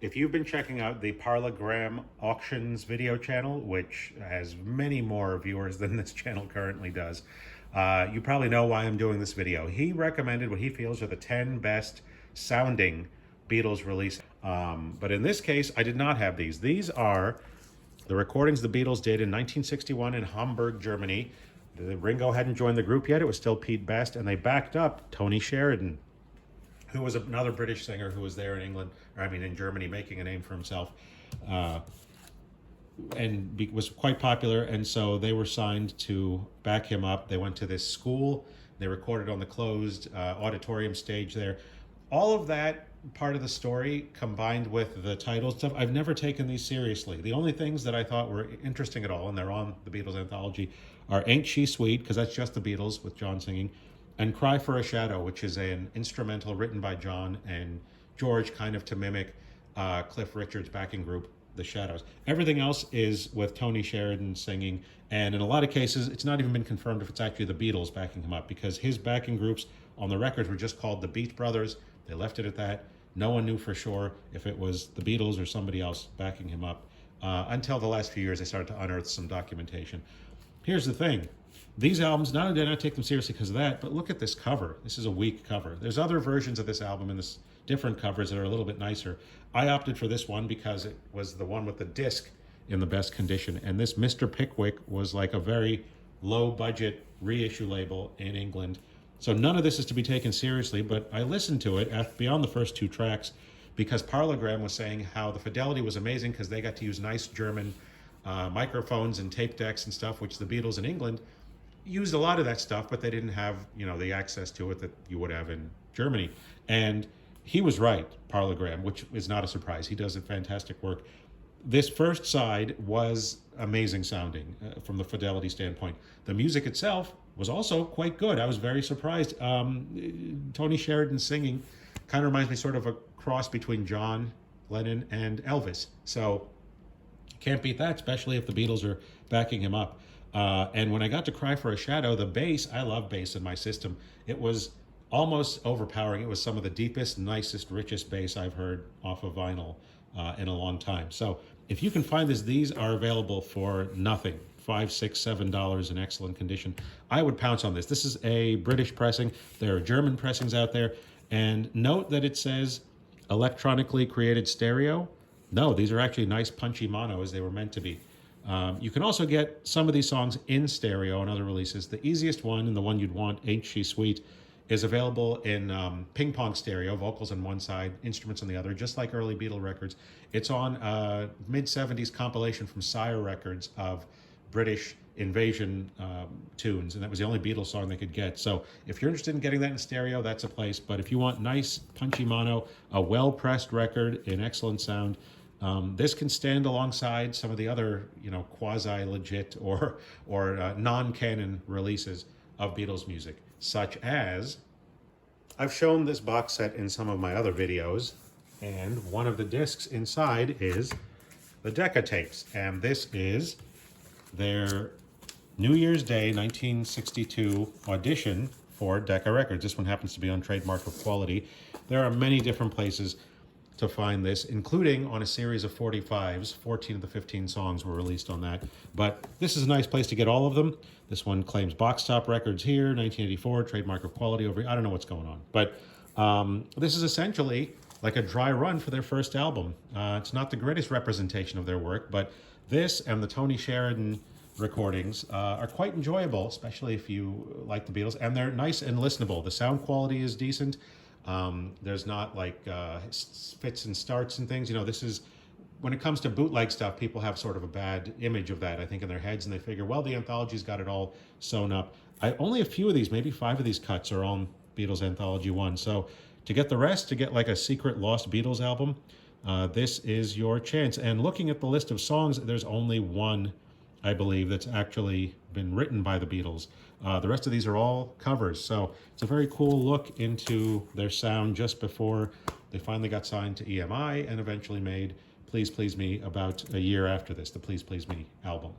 If you've been checking out the Parlogram Auctions video channel, which has many more viewers than this channel currently does, you probably know why I'm doing this video. He recommended what he feels are the 10 best sounding Beatles releases. But in this case, I did not have these. These are the recordings the Beatles did in 1961 in Hamburg, Germany. Ringo hadn't joined the group yet. It was still Pete Best, and they backed up Tony Sheridan, who was another British singer who was there in England, or I mean in Germany, making a name for himself, and was quite popular. And so they were signed to back him up. They went to this school. They recorded on the closed auditorium stage there. All of that part of the story combined with the title stuff, I've never taken these seriously. The only things that I thought were interesting at all, and they're on the Beatles anthology, are Ain't She Sweet, because that's just the Beatles with John singing, and Cry for a Shadow, which is an instrumental written by John and George, kind of to mimic Cliff Richard's backing group, The Shadows. Everything else is with Tony Sheridan singing, and in a lot of cases, it's not even been confirmed if it's actually the Beatles backing him up, because his backing groups on the records were just called the Beat Brothers. They left it at that. No one knew for sure if it was the Beatles or somebody else backing him up. Until the last few years, they started to unearth some documentation. Here's the thing. These albums, not only did I not take them seriously because of that, but look at this cover. This is a weak cover. There's other versions of this album and this different covers that are a little bit nicer. I opted for this one because it was the one with the disc in the best condition. And this Mr. Pickwick was like a very low budget reissue label in England. So none of this is to be taken seriously, but I listened to it beyond the first two tracks because Parlogram was saying how the fidelity was amazing because they got to use nice German microphones and tape decks and stuff, which the Beatles in England used a lot of that stuff, but they didn't have, you know, the access to it that you would have in Germany. And he was right, Parlogram, which is not a surprise. He does a fantastic work. This first side was amazing sounding from the fidelity standpoint. The music itself was also quite good. I was very surprised. Tony Sheridan singing kind of reminds me sort of a cross between John Lennon and Elvis. So can't beat that, especially if the Beatles are backing him up. And when I got to Cry for a Shadow, the bass, I love bass in my system. It was almost overpowering. It was some of the deepest, nicest, richest bass I've heard off of vinyl in a long time. So if you can find this, these are available for nothing. $5, $6, $7 in excellent condition. I would pounce on this. This is a British pressing. There are German pressings out there. And note that it says electronically created stereo. No, these are actually nice punchy mono as they were meant to be. You can also get some of these songs in stereo and other releases. The easiest one, and the one you'd want, Ain't She Sweet, is available in ping pong stereo, vocals on one side, instruments on the other, just like early Beatle records. It's on a mid-70s compilation from Sire Records of British invasion tunes, and that was the only Beatles song they could get. So if you're interested in getting that in stereo, that's a place. But if you want nice, punchy mono, a well-pressed record in excellent sound, this can stand alongside some of the other, you know, quasi-legit or non-canon releases of Beatles music, such as, I've shown this box set in some of my other videos, and one of the discs inside is the Decca tapes, and this is their New Year's Day 1962 audition for Decca Records. This one happens to be on Trademark of Quality. There are many different places to find this, including on a series of 45s. 14 of the 15 songs were released on that. But this is a nice place to get all of them. This one claims Box Top Records here, 1984, Trademark of Quality over here. I don't know what's going on. But this is essentially like a dry run for their first album. It's not the greatest representation of their work, but this and the Tony Sheridan recordings are quite enjoyable, especially if you like the Beatles, and they're nice and listenable. The sound quality is decent. There's not like fits and starts and things. You know, this is, when it comes to bootleg stuff, people have sort of a bad image of that, I think, in their heads, and they figure, well, the anthology's got it all sewn up. Only a few of these, maybe 5 of these cuts are on Beatles Anthology 1. So to get the rest, to get like a secret lost Beatles album, this is your chance. And looking at the list of songs, there's only one, I believe, that's actually been written by the Beatles. The rest of these are all covers. So it's a very cool look into their sound just before they finally got signed to EMI and eventually made Please Please Me about a year after this, the Please Please Me album.